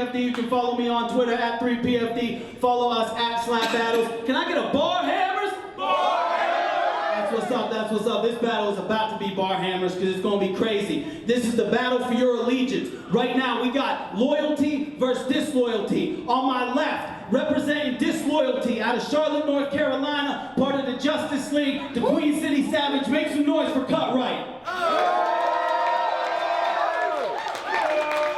3PFD. You can follow me on Twitter at 3PFD. Follow us at Slap Battles. Can I get a bar hammers? Bar hammers! That's what's up, that's what's up. This battle is about to be bar hammers because it's going to be crazy. This is the battle for your allegiance. Right now we got loyalty versus disloyalty. On my left, representing disloyalty out of Charlotte, North Carolina, part of the JustHis League, the Queen City Savage. Make some noise for Cutright.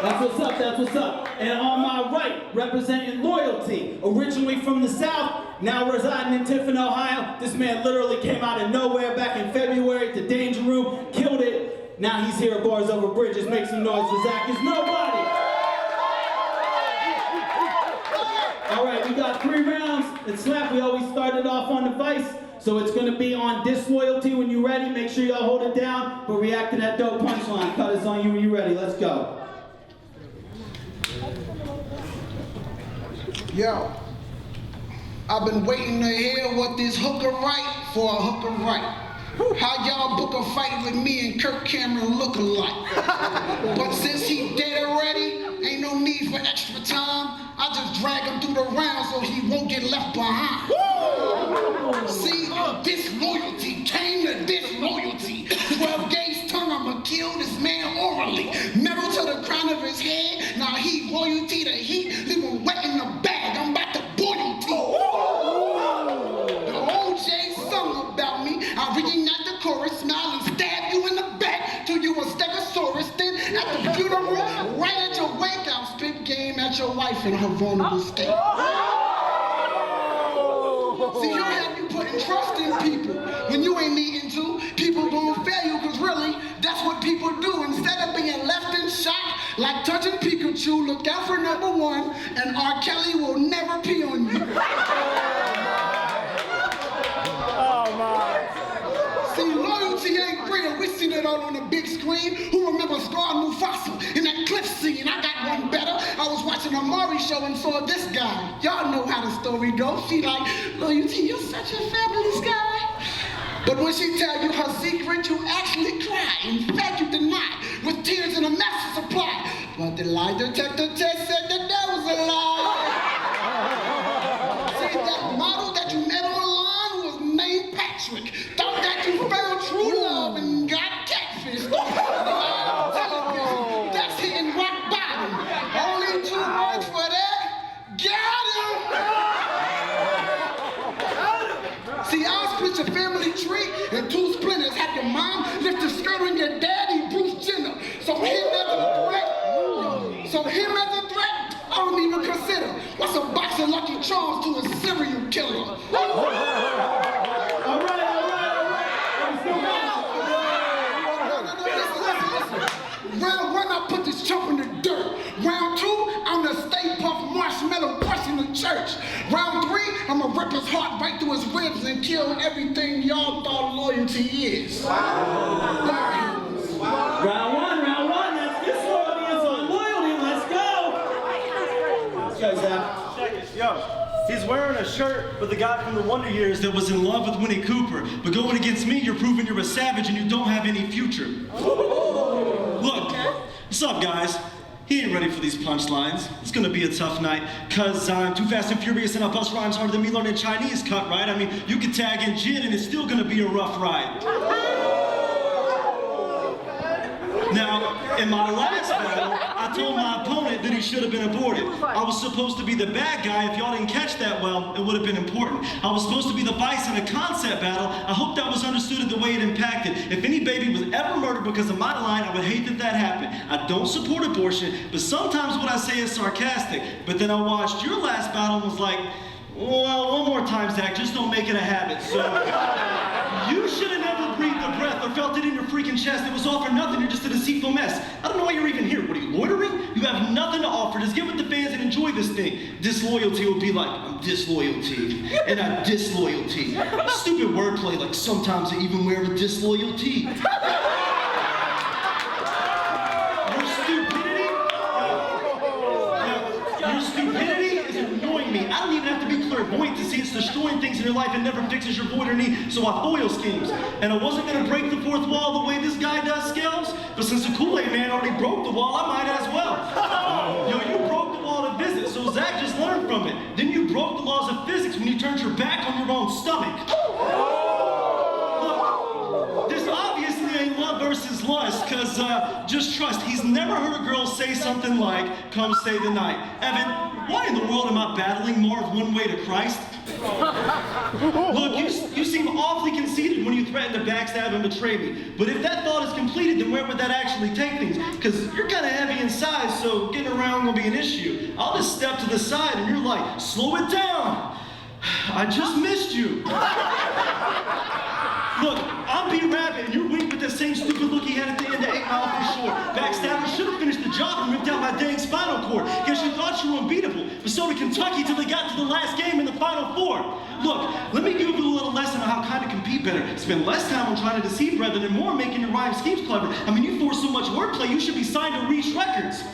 That's what's up, that's what's up. And on my right, representing loyalty, originally from the South, now residing in Tiffin, Ohio. This man literally came out of nowhere back in February to Danger Room, killed it. Now he's here at Bars Over Bridges. Make some noise for Zach is Nobody. All right, we got 3 rounds. It's Slap. We always started off on the Vice. So it's going to be on disloyalty when you're ready. Make sure y'all hold it down, but react to that dope punchline. Cut is on you when you're ready. Let's go. Yo, I've been waiting to hear what this hooker write for a hooker write. How y'all book a fight with me and Kirk Cameron look alike? But since he dead already, ain't no need for extra time. I just drag him through the round so he won't get left behind. See, disloyalty came to disloyalty. 12 gauge tongue, I'ma kill this man orally. Metal to the crown of his head. Now he royalty to heat, leave him wet in the bag. I'm about to boil tea. The OJ sung about me. I reignite the chorus, smile and stab you in the back till you a stegosaurus. Then at the funeral, right at your wake, I'll spit game at your wife in her vulnerable state. See, you have you putting trust in people when you ain't needing to. People gonna fail you, cause really, that's what people do. Instead of being left in shock, like touching Pikachu, look out for number 1, and R. Kelly will never pee on you. Oh my. See, loyalty ain't real. We seen it all on the big screen. Who remembers Scar Mufasa in that cliff scene? I got one better. I was watching a Maury show and saw this guy. Y'all know how the story goes. She like, loyalty, you're such a fabulous guy. But when she tell you her secret, you actually cry. In fact, you deny with tears in a massive supply. But the lie detector test said that was a lie. See, that model that you met online was named Patrick. Thought that you found true love and got catfished. That's hitting rock bottom. Only 2 words for that. Got him! See, I'll split your family tree in 2 splinters. Have your mom lift the skirt on your daddy, Bruce Jenner. So him as a threat, I don't even consider. What's a box of Lucky Charms to a serial killer? All right. Listen. Round 1, I put this chump in the dirt. Round 2, I'm the Stay Puft Marshmallow Crush in the church. Round 3, I'ma rip his heart right through his ribs and kill everything y'all thought loyalty is. Wow. Round 1, that's disloyalty. It's on loyalty. Let's go. Let's go, Zach. Check it, yo. He's wearing a shirt with the guy from the Wonder Years that was in love with Winnie Cooper. But going against me, you're proving you're a savage and you don't have any future. Look, what's up, guys? He ain't ready for these punchlines. It's gonna be a tough night, cause I'm too fast and furious and I bust rhymes harder than me learning Chinese, Cutright. I mean, you can tag in Jin and it's still gonna be a rough ride. Now, in my last battle, I told my opponent that he should have been aborted. I was supposed to be the bad guy. If y'all didn't catch that well, it would have been important. I was supposed to be the vice in a concept battle. I hope that was understood in the way it impacted. If any baby was ever murdered because of my line, I would hate that happened. I don't support abortion, but sometimes what I say is sarcastic. But then I watched your last battle and was like, well, one more time, Zach, just don't make it a habit. So, you should have never breathed a breath or felt it in your freaking chest. It was all for nothing. You're just a deceitful mess. I don't know why you're even here. What are you, loitering? You have nothing to offer. Just get with the fans and enjoy this thing. Disloyalty will be like, I'm disloyalty. And I'm disloyalty. Stupid wordplay, like sometimes I even wear a disloyalty. Your stupidity is annoying me. I don't even have to be clairvoyant to see it's destroying things in your life and never fixes your void or need, so I foil schemes. And I wasn't gonna break the 4th wall the way this guy does scales, but since the Kool-Aid man already broke the wall, I might as well. Yo, you broke the wall from it. Then you broke the laws of physics when you turned your back on your own stomach. Look, this obviously ain't love versus lust, because just trust, he's never heard a girl say something like, "Come stay the night." Evan, why in the world am I battling more of one way to Christ? Look, you seem awfully conceited when you threaten to backstab and betray me. But if that thought is completed, then where would that actually take things? Because you're kind of heavy in size, so getting around will be an issue. I'll just step to the side and you're like, "Slow it down. I just missed you." Look, I'm B-Rabbit and you're weak with that same stupid look he had at the end of 8 Mile for sure. Backstabber should have finished the job and ripped out my dang spinal cord. Guess you thought you were unbeatable, but so did Kentucky till they got to the last game in the Final Four. Look, let me give you a little lesson on how kind of compete better. Spend less time on trying to deceive rather than more making your rhyme schemes clever. I mean, you force so much wordplay, you should be signed to Reach Records.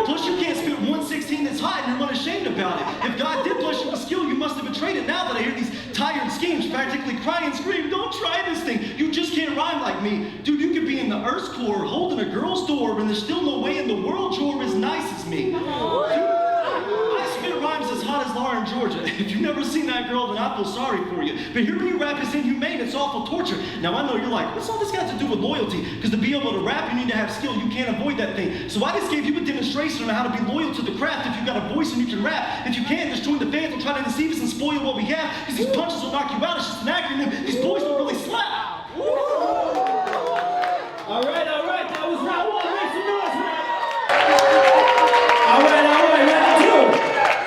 Plus, you can't spit 1/16 that's hot and you're unashamed about it. If God did bless you with skill, you must have betrayed it. Now that I hear these tired schemes, practically cry and scream, "Don't try this thing. You just can't rhyme like me." Dude, you could be in the Earth's core, holding a girl's door, and there's still no way in the world you're as nice as me. Dude, I spit rhymes as hot as Laura in Georgia. If you've never seen that girl, then I feel sorry for you. But hearing you rap is inhumane, it's awful torture. Now I know you're like, what's all this got to do with loyalty? Because to be able to rap, you need to have skill. You can't avoid that thing. So I just gave you a demonstration on how to be loyal to the craft. If you've got a voice and you can rap. If you can't, just join the fans will try to deceive us and spoil what we have. Because these punches will knock you out. It's just an acronym. These boys don't really slap. All right, that was round one. Make some noise for that. All right, round two.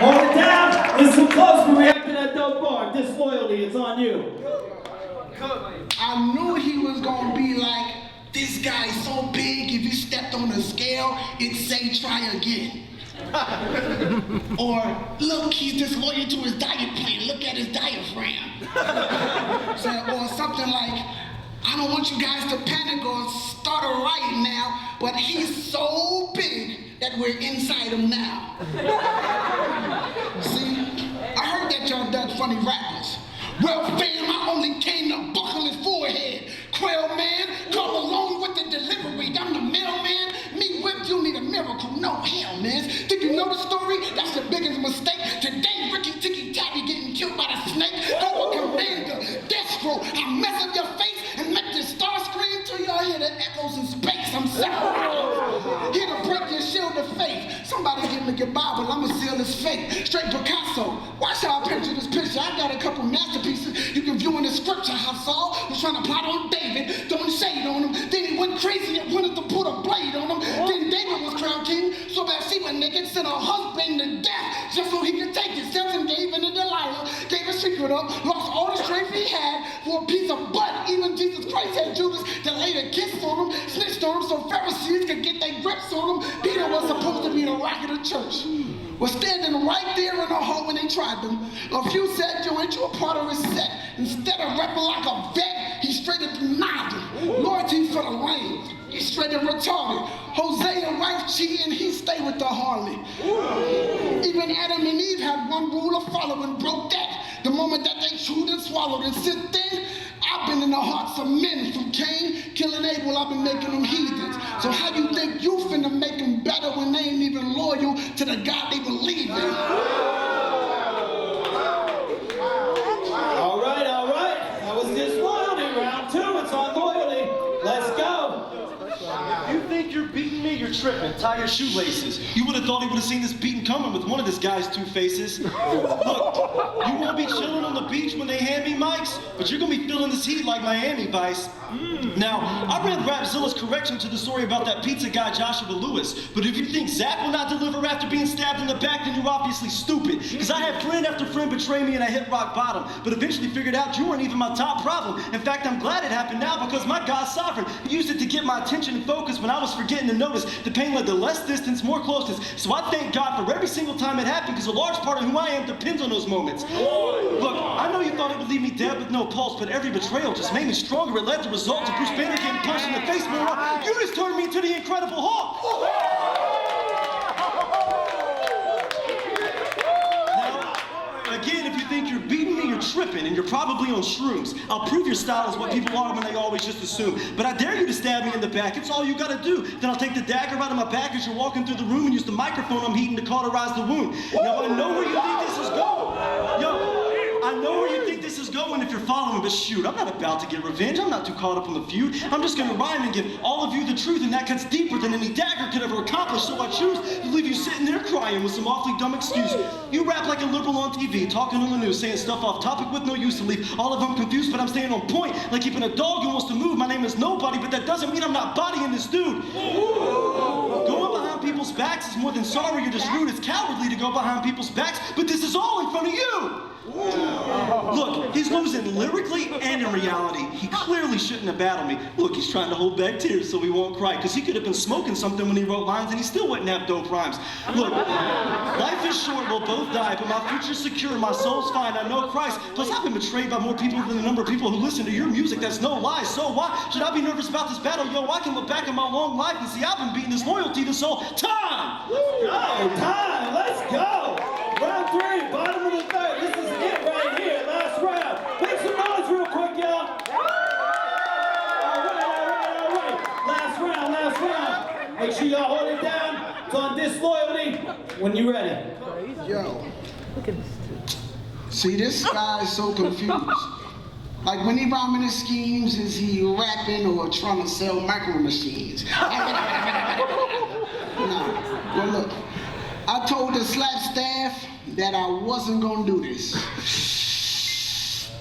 Hold it down. Listen close when we react to that dope bar. Disloyalty, it's on you. I knew he was gonna be like, "This guy's so big, if you stepped on a scale, it'd say try again." Or, "Look, he's disloyal to his diet plan, look at his diaphragm." Or something like, "I don't want you guys to panic or start a riot now, but he's so big that we're inside him now." See, I heard that y'all done funny rappers. Well, fam, I only came to buckle his forehead. Quail man, come along with the delivery. I'm the mailman. Me whip, you need a miracle. No, hell, man. Did you know the story? That's the biggest mistake. Today, Ricky Ticky Tacky getting killed by the snake. Go Commander, Destro, I mess up your face and make this star scream till y'all hear the echoes in space. I'm sorry. Here to break your shield of faith. Somebody give me your Bible, I'ma seal his fate. Straight Picasso. Watch how I picture this picture. I got a couple masterpieces you can view in the scripture. How Saul was trying to plot on David, throwing shade on him. Then he went crazy and wanted to put a blade on him. Then David was crowned king, so Bathsheba naked sent her husband to death just so he could take it. Samson gave in to Delilah, gave his secret up, lost all the strength he had for a piece of butt. Even Jesus Christ had Judas to lay a kiss on him, snitched on him so Pharisees could get their grips on him. Peter was supposed to be the rock of the church. Was standing right there in the hall when they tried them. A few said, "Yo, ain't you a part of his set?" Instead of rapping like a vet, he straight up denied it. Loyalty for the lame. He straight up retarded. Hosea wife cheating, he stay with the harlot. Even Adam and Eve had one rule of follow and broke that. The moment that they chewed and swallowed. And since then, I've been in the hearts of men. From Cain, killing Abel, I've been making them heathens. So how you think you finna make them better when they ain't even loyal to the God they believe in? All right. That was disloyalty. Round two, it's on loyalty. Let's go. If you think you're beating me, you're tripping. Tie your shoelaces. You would have thought he would have seen this beating coming with one of this guy's two faces. Look, you won't be chilling on the beach when they hand me mics, but you're gonna be feeling this heat like Miami Vice. Now, I read Rapzilla's correction to the story about that pizza guy Joshua Lewis, but if you think Zach will not deliver after being stabbed in the back, then you're obviously stupid. Because I had friend after friend betray me and I hit rock bottom, but eventually figured out you weren't even my top problem. In fact, I'm glad it happened now because my God's sovereign. He used it to get my attention and focus when I was forgetting to notice. The pain led to less distance, more closeness. So I thank God for every single time it happened because a large part of who I am depends on those moments. Look, I know you thought it would leave me dead with no pulse, but every betrayal just made me stronger. It led to results of Bruce Banner getting punched in the face more. You just turned me into the Incredible Hulk. Now, again, if you think you're beating me, you're tripping. tripping and you're probably on shrooms. I'll prove your style is what people are when they always just assume. But I dare you to stab me in the back. It's all you gotta do. Then I'll take the dagger out of my back as you're walking through the room and use the microphone I'm heating to cauterize the wound. Now I know where you think this is going. Yo, I know where you think this is going if you're following, but shoot, I'm not about to get revenge. I'm not too caught up in the feud. I'm just gonna rhyme and give all of you the truth, and that cuts deeper than any dagger could ever accomplish, so I choose to leave you sitting there crying with some awfully dumb excuse. You rap like a liberal on TV, talking on the news, saying stuff off topic with no use to leave all of them confused, but I'm staying on point, like keeping a dog who wants to move. My name is nobody, but that doesn't mean I'm not bodying this dude. Going behind people's backs is more than sorry, you're just rude. It's cowardly to go behind people's backs, but this is all in front of you. Look, he's losing lyrically and in reality. He clearly shouldn't have battled me. Look, he's trying to hold back tears so he won't cry, because he could have been smoking something when he wrote lines and he still wouldn't have dope rhymes. Look, life is short, we'll both die, but my future's secure, my soul's fine, I know Christ. Plus, I've been betrayed by more people than the number of people who listen to your music. That's no lie. So why should I be nervous about this battle? Yo, I can look back at my long life and see I've been beating this loyalty this whole time. Go, time, let's go. Round 3, bottom of the 3rd. This is it right here, last round. Make some noise real quick, y'all. All right. Last round. Make sure y'all hold it down. It's on disloyalty when you're ready. Yo. See, this guy is so confused. Like when he rhyming his schemes, is he rapping or trying to sell micro machines? No. Well, look. I told the slap staff that I wasn't gonna do this.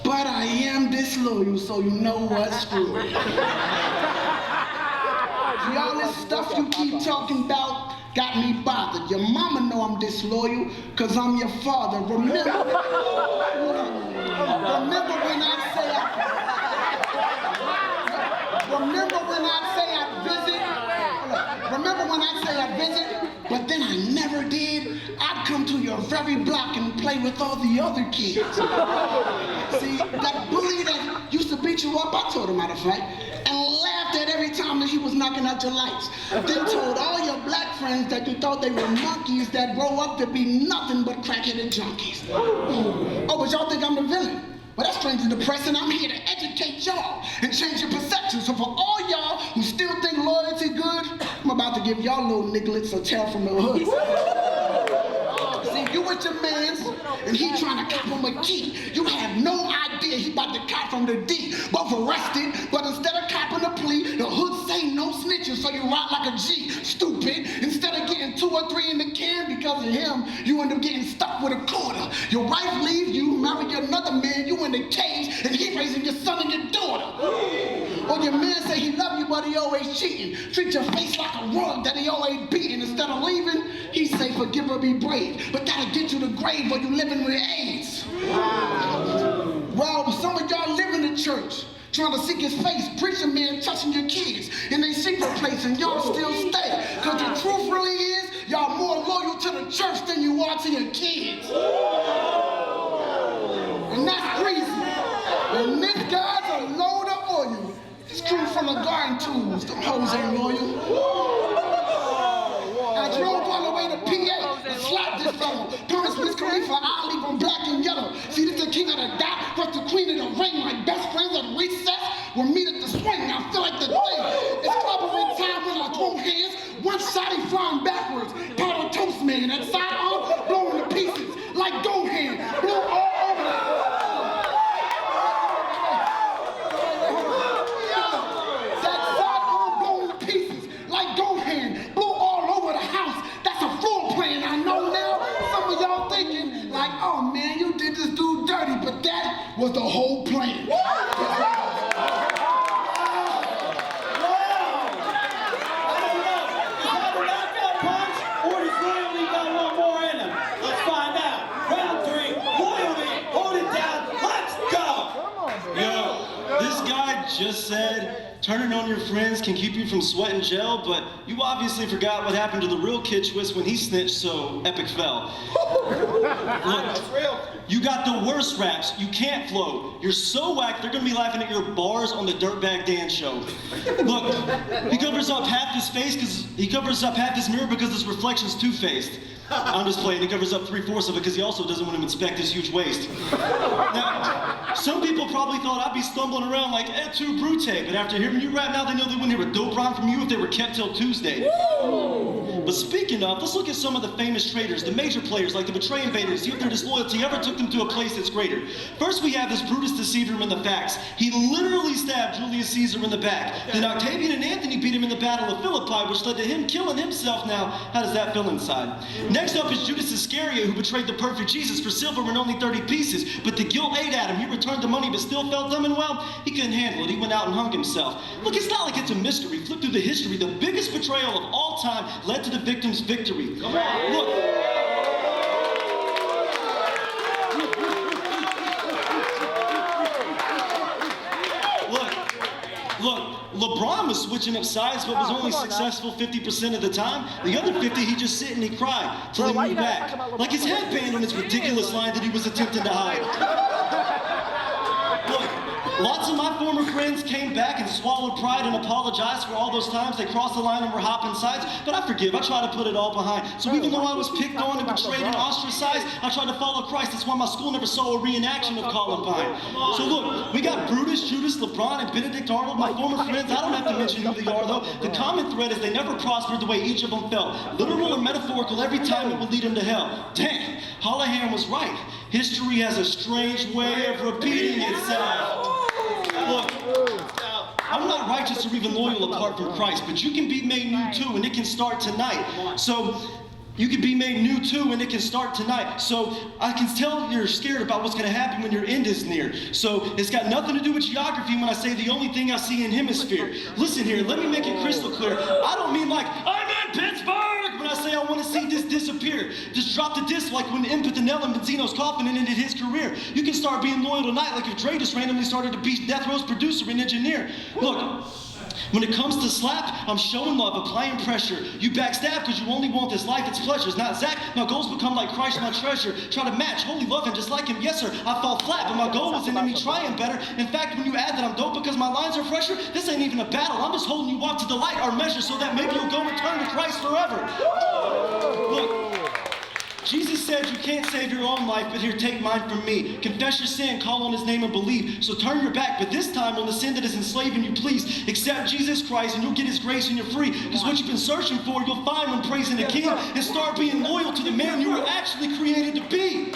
But I am disloyal, so you know what's screw it. See, all this stuff you keep talking about got me bothered. Your mama know I'm disloyal, cause I'm your father. Remember when I say I visit, but then I never did? I'd come to your very block and play with all the other kids. See, that bully that used to beat you up, I taught him how to fight, and laughed at every time that he was knocking out your lights. Then told all your black friends that you thought they were monkeys that grow up to be nothing but crackheaded junkies. Oh, but y'all think I'm the villain? Well, that's strange and depressing. I'm here to educate y'all and change your perception. So for all y'all who still think loyalty good, I'm about to give y'all little nigglets a tale from the hood. See, you with your mans, and he trying to cop him a key. You have no idea he about to cop from the D. Both arrested, but instead of copping a plea, the hood say no snitching, so you ride like a G. Stupid. Instead of getting 2 or 3 in the can because of him, you end up getting stuck with a quarter. Your wife leaves you, marry another man, you in the cage, and he raising your son and your daughter. Or your man say he love you, but he always cheating. Treat your face like a rug that he always beating. Instead of leaving, he say forgive or be brave. But that'll get you to the grave while you living with AIDS. Well, some of y'all live in the church, trying to seek his face, preaching man touching your kids in their secret place, and y'all still stay. Because the truth really is, y'all more loyal to the church than you are to your kids. And that's crazy. And this guy's a load of oil. This crew full of garden tools. Them hoes ain't loyal. I drove all the way to PA and slapped this fellow. Promised Miss Khalifa I'll leave him black and yellow. See, this the king of the dot, plus the queen of the ring. Like best friends at recess, we'll meet at the swing. I feel like the thing. It's clobbering time when I throw hands. One shot he flying backwards. Powder toast man. That side arm blowing to pieces. Like go hand. Blew all over the oh man, you did this dude dirty, but that was the whole plan. Just said turning on your friends can keep you from sweating gel, but you obviously forgot what happened to the real Kid Twist when he snitched, so epic fell. Look, you got the worst raps. You can't flow. You're so whack, they're gonna be laughing at your bars on the Dirtbag Dan show. Look, he covers up half his face because he covers up half his mirror because his reflection's two-faced. I'm just playing. He covers up 3/4 of it because he also doesn't want to inspect his huge waist. Now, some people probably thought I'd be stumbling around like et tu brute, but after hearing you rap now, they know they wouldn't hear a dope rhyme from you if they were kept till Tuesday. But speaking of, let's look at some of the famous traitors, the major players like the Betray Invaders, see if their disloyalty ever took them to a place that's greater. First, we have this Brutus deceiver him in the facts. He literally stabbed Julius Caesar in the back. Then Octavian and Anthony beat him in the Battle of Philippi, which led to him killing himself. Now, how does that feel inside? Next up is Judas Iscariot, who betrayed the perfect Jesus for silver and only 30 pieces. But the guilt ate at him. He returned the money but still felt dumb and well. He couldn't handle it. He went out and hung himself. Look, it's not like it's a mystery. Flip through the history. The biggest betrayal of all time led to the victim's victory. Look. Look, LeBron was switching up sides, but was only successful 50% of the time. The other 50, he just sit and he cried till he moved back. Like his headband on his ridiculous line that he was attempting to hide. Look, lots of my former friends came back and swallowed pride and apologized for all those times they crossed the line and were hopping sides, but I forgive. I try to put it all behind. So even though I was picked on and betrayed and ostracized, I tried to follow Christ. That's why my school never saw a reenaction of Columbine. So look, we got Brutus, Judas, LeBron, and Benedict Arnold, my former friends. I don't have to mention who they are, though. The common thread is they never prospered the way each of them felt. Literal or metaphorical, every time it would lead them to hell. Dang, Holohan was right. History has a strange way of repeating itself. Look, I'm not righteous or even loyal apart from Christ, but you can be made new too, and it can start tonight. So, you can be made new too, and it can start tonight. So, I can tell you're scared about what's going to happen when your end is near. So, it's got nothing to do with geography when I say the only thing I see in hemisphere. Listen here, let me make it crystal clear. I don't mean like, I'm in Pittsburgh, when I say I want to see this disappear. Just drop the disc like when Emphatically in Benzino's coffin and ended his career. You can start being loyal tonight like if Dre just randomly started to be Death Row's producer and engineer. Look, when it comes to slap, I'm showing love, applying pressure. You backstab because you only want this life, its pleasures. Not Zach, my goals become like Christ, my treasure. Try to match, holy love him just like him. Yes, sir, I fall flat, but my goal wasn't in me trying better. In fact, when you add that I'm dope because my lines are fresher, this ain't even a battle. I'm just holding you up to the light, our measure, so that maybe you'll go return to Christ forever. Look. Jesus said you can't save your own life, but here, take mine from me. Confess your sin, call on his name and believe. So turn your back, but this time on the sin that is enslaving you, please. Accept Jesus Christ and you'll get his grace and you're free. Because what you've been searching for, you'll find when praising the King. And start being loyal to the man you were actually created to be.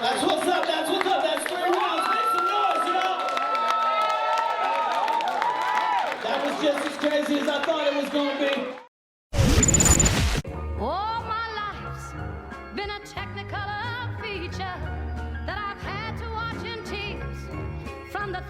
That's what's up, that's what's up. That's 3 rounds. Make some noise, y'all. That was just as crazy as I thought it was going to be. All my life's been a technicolor feature that I've had to watch in tears from the